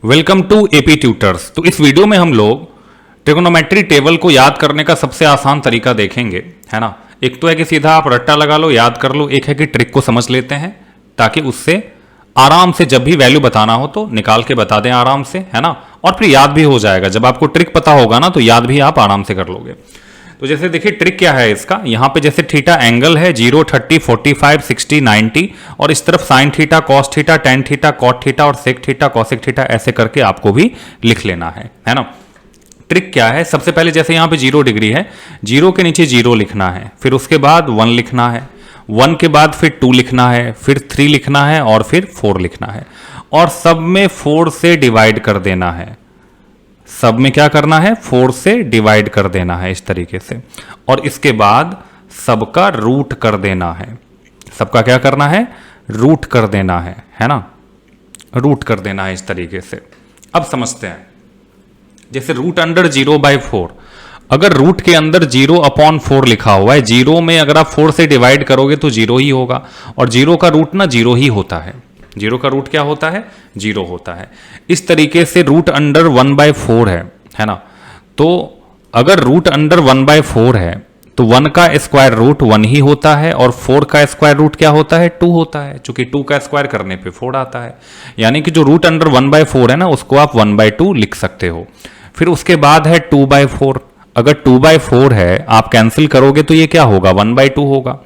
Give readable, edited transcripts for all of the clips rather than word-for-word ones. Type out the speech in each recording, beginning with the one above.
Welcome to AP tutors. तो इस video में हम लोग ट्रिग्नोमेट्री टेबल को याद करने का सबसे आसान तरीका देखेंगे, है ना। एक तो है कि सीधा आप रट्टा लगा लो, याद कर लो। एक है कि ट्रिक को समझ लेते हैं ताकि उससे आराम से जब भी वैल्यू बताना हो तो निकाल के बता दें आराम से, है ना। और फिर याद भी हो जाएगा। जब आपको ट्रिक पता होगा ना तो याद भी आप आराम से कर लोगे। तो जैसे देखिए ट्रिक क्या है इसका, यहां पे जैसे थीटा एंगल है 0, 30, 45, 60, 90 और इस तरफ sine theta, cos theta, tan theta, cot theta और सेक थीटा, कॉसेक थीटा, ऐसे करके आपको भी लिख लेना है ना। ट्रिक क्या है, सबसे पहले जैसे यहां पे 0 डिग्री है, 0 के नीचे 0 लिखना है, फिर उसके बाद 1 लिखना है, 1 के बाद फिर 2 लिखना है, फिर 3 लिखना है और फिर 4 लिखना है और सब में 4 से डिवाइड कर देना है। सब में क्या करना है, 4 से डिवाइड कर देना है इस तरीके से। और इसके बाद सबका रूट कर देना है। सबका क्या करना है, रूट कर देना है ना। रूट कर देना है इस तरीके से। अब समझते हैं, जैसे रूट अंडर 0/4, अगर रूट के अंदर 0/4 लिखा हुआ है, 0 में अगर आप 4 से डिवाइड करोगे तो 0 ही होगा और 0 का रूट ना 0 ही होता है। 0 का रूट क्या होता है, 0 होता है। इस तरीके से रूट अंडर 1/4 है ना। तो अगर रूट अंडर 1/4 है तो 1 का स्क्वायर रूट 1 ही होता है और 4 का स्क्वायर रूट क्या होता है, 2 होता है। चूंकि 2 का स्क्वायर करने पे 4 आता है, यानी कि जो रूट अंडर 1/4 है ना उसको आप 1/2 लिख सकते हो। फिर उसके बाद है 2/4। अगर 2/4 है आप कैंसिल करोगे तो ये क्या होगा, 1/2 होगा।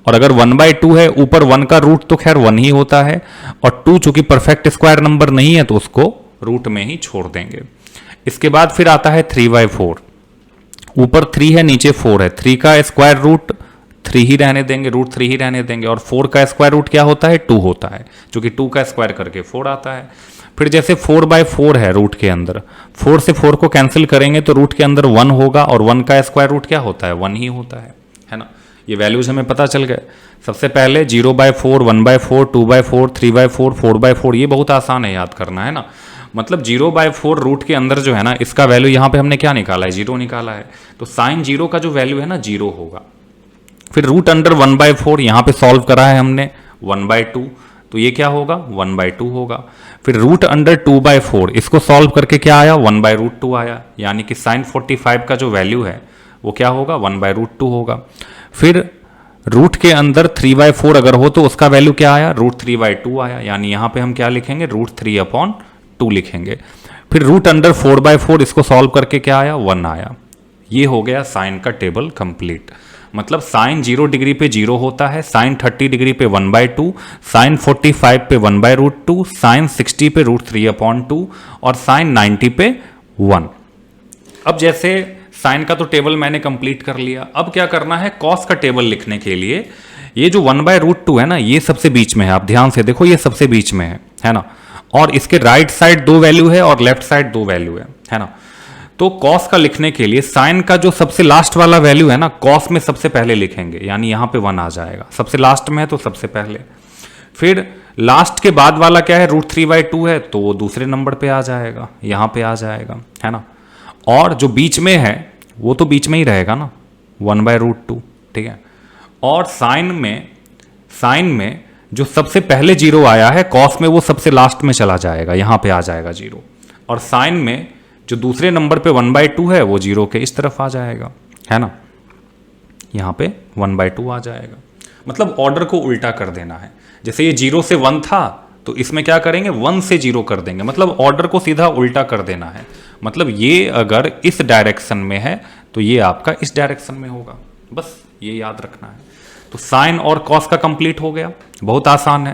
और अगर 1/2 है, ऊपर 1 का रूट तो खैर 1 ही होता है और 2 चूंकि परफेक्ट स्क्वायर नंबर नहीं है तो उसको रूट में ही छोड़ देंगे। इसके बाद फिर आता है 3/4। ऊपर 3 है, नीचे 4 है, 3 का स्क्वायर रूट 3 ही रहने देंगे, रूट 3 ही रहने देंगे और 4 का स्क्वायर रूट क्या होता है, 2 होता है। चूंकि 2 का स्क्वायर करके 4 आता है। फिर जैसे 4/4 है रूट के अंदर, 4 से 4 को कैंसिल करेंगे तो रूट के अंदर 1 होगा और 1 का स्क्वायर रूट क्या होता है, 1 ही होता है ना। ये वैल्यूज हमें पता चल गए। सबसे पहले 0/4, 1/4, 2/4, 3/4, 4/4, ये बहुत आसान है याद करना, है ना। मतलब 0/4 रूट के अंदर जो है ना, इसका वैल्यू यहाँ पे हमने क्या निकाला है, 0 निकाला है। तो साइन 0 का जो वैल्यू है ना 0 होगा। फिर रूट अंडर 1/4 यहाँ पे सॉल्व करा है हमने 1/2, तो ये क्या होगा, 1/2 होगा। फिर रूट अंडर 2/4 इसको सॉल्व करके क्या आया, 1/√2 आया। यानी कि साइन 45 का जो वैल्यू है वो क्या होगा, 1/√2 होगा। फिर रूट के अंदर 3/4 अगर हो तो उसका वैल्यू क्या आया, √3/2 आया। यानी यहां पे हम क्या लिखेंगे, √3/2 लिखेंगे। फिर रूट अंडर 4/4 इसको सॉल्व करके क्या आया, 1 आया। ये हो गया साइन का टेबल कंप्लीट। मतलब साइन 0 डिग्री पे 0 होता है, साइन 30 डिग्री पे 1/2, साइन 45 पे 1/√2, साइन 60 पे √3/2 और साइन 90 पे 1। अब जैसे साइन का तो टेबल मैंने कंप्लीट कर लिया। अब क्या करना है, कॉस का टेबल लिखने के लिए ये जो 1/√2 है ना, ये सबसे बीच में है। आप ध्यान से देखो, ये सबसे बीच में है ना। और इसके राइट साइड 2 वैल्यू है और लेफ्ट साइड 2 वैल्यू है ना। तो कॉस का लिखने के लिए साइन का जो सबसे लास्ट वाला वैल्यू है ना, कॉस में सबसे पहले लिखेंगे। यानी यहां पे 1 आ जाएगा, सबसे लास्ट में है तो सबसे पहले। फिर लास्ट के बाद वाला क्या है, √3/2 है तो वो दूसरे नंबर पे आ जाएगा, यहां पे आ जाएगा, है ना। और जो बीच में है वो तो बीच में ही रहेगा ना, 1/√2, ठीक है। और साइन में जो सबसे पहले 0 आया है, कॉस में वो सबसे लास्ट में चला जाएगा, यहां पे आ जाएगा 0। और साइन में जो दूसरे नंबर पे 1/2 है वो 0 के इस तरफ आ जाएगा, है ना। यहां पे 1/2 आ जाएगा। मतलब ऑर्डर को उल्टा कर देना है। जैसे ये 0 से 1 था तो इसमें क्या करेंगे, 1 से 0 कर देंगे। मतलब ऑर्डर को सीधा उल्टा कर देना है। मतलब ये अगर इस डायरेक्शन में है तो ये आपका इस डायरेक्शन में होगा, बस ये याद रखना है। तो साइन और कॉस का कंप्लीट हो गया। बहुत आसान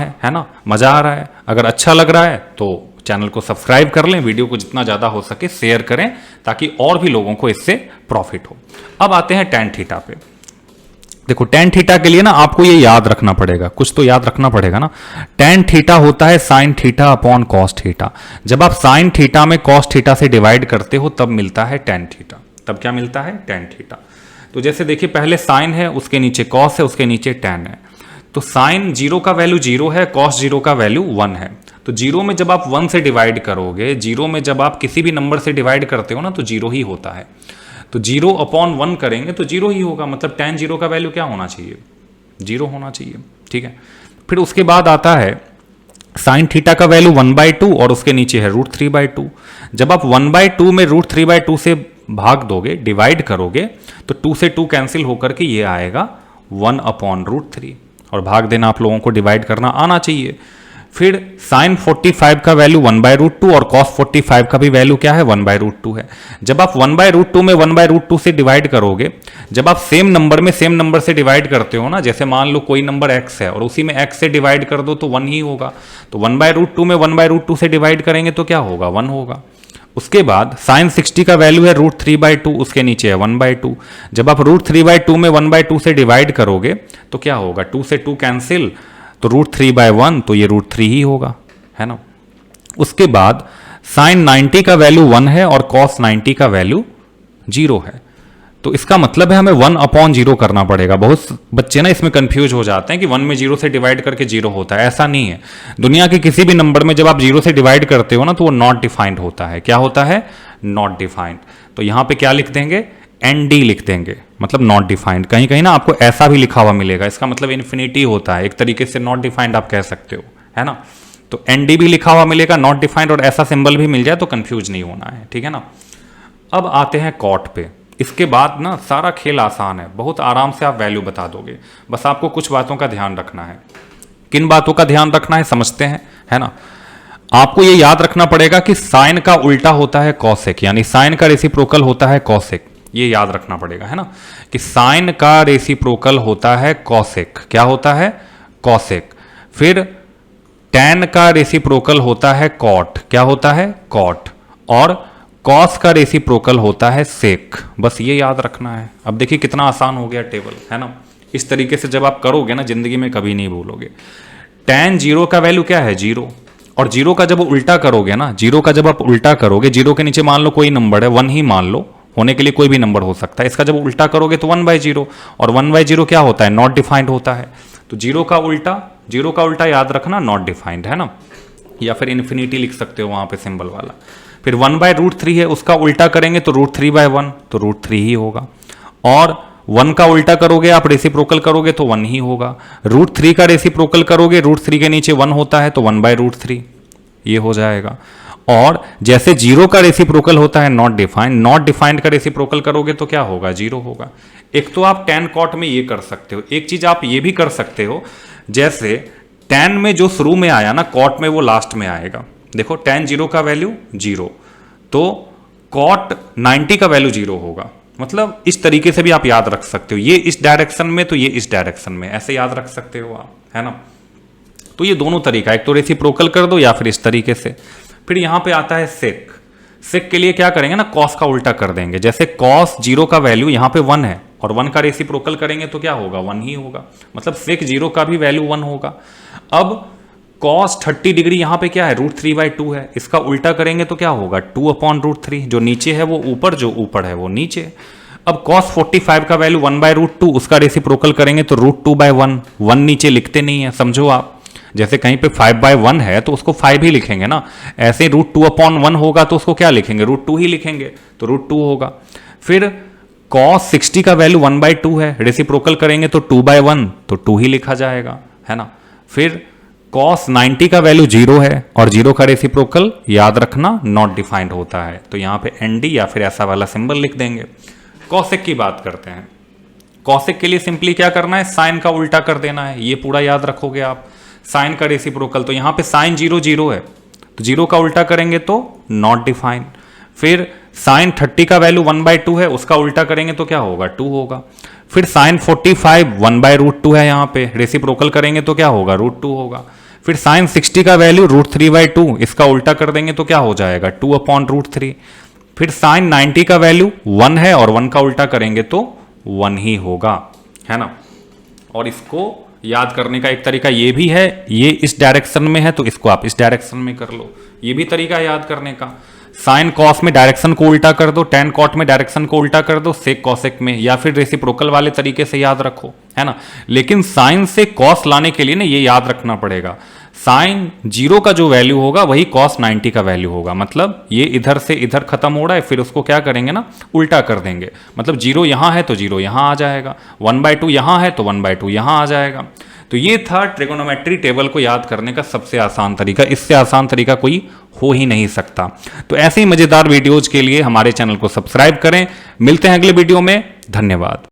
है ना। मजा आ रहा है। अगर अच्छा लग रहा है तो चैनल को सब्सक्राइब कर लें, वीडियो को जितना ज्यादा हो सके शेयर करें ताकि और भी लोगों को इससे प्रॉफिट हो। अब आते हैं टेन थीटा पे। देखो टेन थीटा के लिए ना आपको ये याद रखना पड़ेगा, कुछ तो याद रखना पड़ेगा ना। टेन थीटा होता है sine theta upon cos theta. जब आप साइन थीटा में कॉस थीटा से डिवाइड करते हो तब मिलता है टेन थीटा। तब क्या मिलता है, टेन थीटा। तो जैसे देखिए पहले साइन है, उसके नीचे कॉस है, उसके नीचे टेन है। तो साइन 0 का वैल्यू 0 है, कॉस 0 का वैल्यू 1 है। तो 0 में जब आप 1 से डिवाइड करोगे, 0 में जब आप किसी भी नंबर से डिवाइड करते हो ना तो 0 ही होता है। तो 0/1 करेंगे तो 0 ही होगा। मतलब tan 0 का वैल्यू क्या होना चाहिए, 0 होना चाहिए, ठीक है। फिर उसके बाद आता है साइन थीटा का वैल्यू 1/2 और उसके नीचे है √3/2। जब आप 1/2 में √3/2 से भाग दोगे, डिवाइड करोगे, तो 2 से 2 कैंसिल होकर के ये आएगा 1/√3। और भाग देना आप लोगों को डिवाइड करना आना चाहिए। फिर साइन 45 का वैल्यू 1/√2 और कॉस 45 का भी वैल्यू क्या है, 1/√2 है। जब आप 1/√2 में 1/√2 से डिवाइड करोगे, जब आप सेम नंबर में सेम नंबर से डिवाइड करते हो ना, जैसे मान लो कोई नंबर x है और उसी में x से डिवाइड कर दो तो 1 ही होगा। तो 1/√2 में 1/√2 से डिवाइड करेंगे तो क्या होगा, 1 होगा। उसके बाद साइन 60 का वैल्यू है √3/2, उसके नीचे है 1/2। जब आप √3/2 में 1/2 से डिवाइड करोगे तो क्या होगा, 2 से 2 कैंसिल, तो √3/1, तो ये √3 ही होगा, है ना। उसके बाद साइन 90 का वैल्यू 1 है और कॉस 90 का वैल्यू 0 है। तो इसका मतलब है हमें 1/0 करना पड़ेगा। बहुत बच्चे ना इसमें कंफ्यूज हो जाते हैं कि 1 में 0 से डिवाइड करके 0 होता है, ऐसा नहीं है। दुनिया के किसी भी नंबर में जब आप 0 से डिवाइड करते हो ना, तो वो नॉट डिफाइंड होता है। क्या होता है, नॉट डिफाइंड। तो यहां पे क्या लिख देंगे, ND लिख देंगे, मतलब नॉट डिफाइंड। कहीं कहीं ना आपको ऐसा भी लिखा हुआ मिलेगा, इसका मतलब इन्फिनिटी होता है, एक तरीके से नॉट डिफाइंड आप कह सकते हो, है ना। तो ND भी लिखा हुआ मिलेगा, नॉट डिफाइंड, और ऐसा सिंबल भी मिल जाए तो कंफ्यूज नहीं होना है, ठीक है ना। अब आते हैं कॉट पे। इसके बाद ना सारा खेल आसान है, बहुत आराम से आप वैल्यू बता दोगे। बस आपको कुछ बातों का ध्यान रखना है। किन बातों का ध्यान रखना है समझते हैं, है ना। आपको ये याद रखना पड़ेगा कि साइन का उल्टा होता है कॉसेक, यानी साइन का रेसिप्रोकल होता है कॉसेक। ये याद रखना पड़ेगा, है ना, कि साइन का रेसिप्रोकल होता है कॉसेक। क्या होता है, कॉसेक। फिर टैन का रेसिप्रोकल होता है कॉट। क्या होता है, कॉट। और कॉस का रेसिप्रोकल होता है सेक। बस ये याद रखना है। अब देखिए कितना आसान हो गया टेबल, है ना। इस तरीके से जब आप करोगे ना, जिंदगी में कभी नहीं भूलोगे। टैन 0 का वैल्यू क्या है, 0। और 0 का जब उल्टा करोगे ना, 0 का जब आप उल्टा करोगे, 0 के नीचे मान लो कोई नंबर है, 1 ही मान लो, होने के लिए कोई भी नंबर हो सकता है। इसका जब उल्टा करोगे तो 1/0, और 1/0 क्या होता है, नॉट डिफाइंड होता है। तो 0 का उल्टा याद रखना, नॉट डिफाइंड, है ना। या फिर इन्फिनिटी लिख सकते हो वहां पे सिंबल वाला। फिर 1/√3 है, उसका उल्टा करेंगे तो √3/1, तो √3 ही होगा। और 1 का उल्टा करोगे आप, रेसिप्रोकल करोगे तो 1 ही होगा। √3 का रेसिप्रोकल करोगे, √3 के नीचे 1 होता है तो 1/√3 ये हो जाएगा। और जैसे 0 का रेसिप्रोकल होता है नॉट डिफाइंड का रेसिप्रोकल करोगे तो क्या होगा, 0 होगा। एक तो आप टैन कॉट में ये कर सकते हो, एक चीज आप ये भी कर सकते हो, जैसे टैन में जो शुरू में आया ना, कॉट में वो लास्ट में आएगा। देखो टैन 0 का वैल्यू 0, तो कॉट 90 का वैल्यू 0 होगा। मतलब इस तरीके से भी आप याद रख सकते हो, ये इस डायरेक्शन में तो ये इस डायरेक्शन में, ऐसे याद रख सकते हो आप, है ना। तो ये दोनों तरीका, एक तो रेसिप्रोकल कर दो या फिर इस तरीके से। फिर यहां पे आता है सेक। सेक के लिए क्या करेंगे ना, कॉस का उल्टा कर देंगे। जैसे कॉस 0 का वैल्यू यहां पे 1 है और 1 का रेसिप्रोकल करेंगे तो क्या होगा, 1 ही होगा। मतलब सेक 0 का भी वैल्यू 1 होगा। अब कॉस 30 डिग्री यहां पे क्या है, √3/2 है, इसका उल्टा करेंगे तो क्या होगा, 2/√3। जो नीचे है वो ऊपर, जो ऊपर है वो नीचे। अब cos 45 का वैल्यू 1/√2, उसका रेसिप्रोकल करेंगे तो √2/1। 1 नीचे लिखते नहीं है, समझो आप। जैसे कहीं पे 5/1 है तो उसको 5 ही लिखेंगे ना, ऐसे √2/1 होगा तो उसको क्या लिखेंगे, √2 ही लिखेंगे, तो √2 होगा। फिर cos 60 का वैल्यू 1/2 है, रेसिप्रोकल करेंगे तो 2/1, तो 2 ही लिखा जाएगा, है ना। फिर cos 90 का वैल्यू 0 है और 0 का रेसिप्रोकल याद रखना नॉट डिफाइंड होता है, तो यहां पे ND या फिर ऐसा वाला सिंबल लिख देंगे। कॉसेक की बात करते हैं। कॉसेक के लिए सिंपली क्या करना है, साइन का उल्टा कर देना है, ये पूरा याद रखोगे आप। साइन का रेसिप्रोकल, तो यहां पे साइन 0 0 है, तो 0 का उल्टा करेंगे तो नॉट डिफाइंड। फिर साइन 30 का वैल्यू 1/2 है, उसका उल्टा करेंगे तो क्या होगा, 2 होगा। फिर साइन 45 1/√2 है, यहां पे रेसिप्रोकल करेंगे तो क्या होगा, √2 होगा। फिर साइन 60 का वैल्यू √3/2, इसका उल्टा कर देंगे तो क्या हो जाएगा, 2/√3। फिर साइन 90 का वैल्यू 1 है और 1 का उल्टा करेंगे तो 1 ही होगा, है ना। और इसको याद करने का एक तरीका ये भी है, ये इस डायरेक्शन में है तो इसको आप इस डायरेक्शन में कर लो, ये भी तरीका याद करने का। साइन कॉस में डायरेक्शन को उल्टा कर दो, टैन कॉट में डायरेक्शन को उल्टा कर दो, सेक कॉसेक में, या फिर रेसिप्रोकल वाले तरीके से याद रखो, है ना। लेकिन साइन से कॉस लाने के लिए ना ये याद रखना पड़ेगा, साइन 0 का जो वैल्यू होगा वही cos 90 का वैल्यू होगा। मतलब ये इधर से इधर खत्म हो रहा है, फिर उसको क्या करेंगे ना, उल्टा कर देंगे। मतलब 0 यहां है तो 0 यहां आ जाएगा, 1/2 यहां है तो 1/2 यहां आ जाएगा। तो ये था ट्रिगोनोमेट्री टेबल को याद करने का सबसे आसान तरीका। इससे आसान तरीका कोई हो ही नहीं सकता। तो ऐसे ही मजेदार वीडियोज के लिए हमारे चैनल को सब्सक्राइब करें। मिलते हैं अगले वीडियो में। धन्यवाद।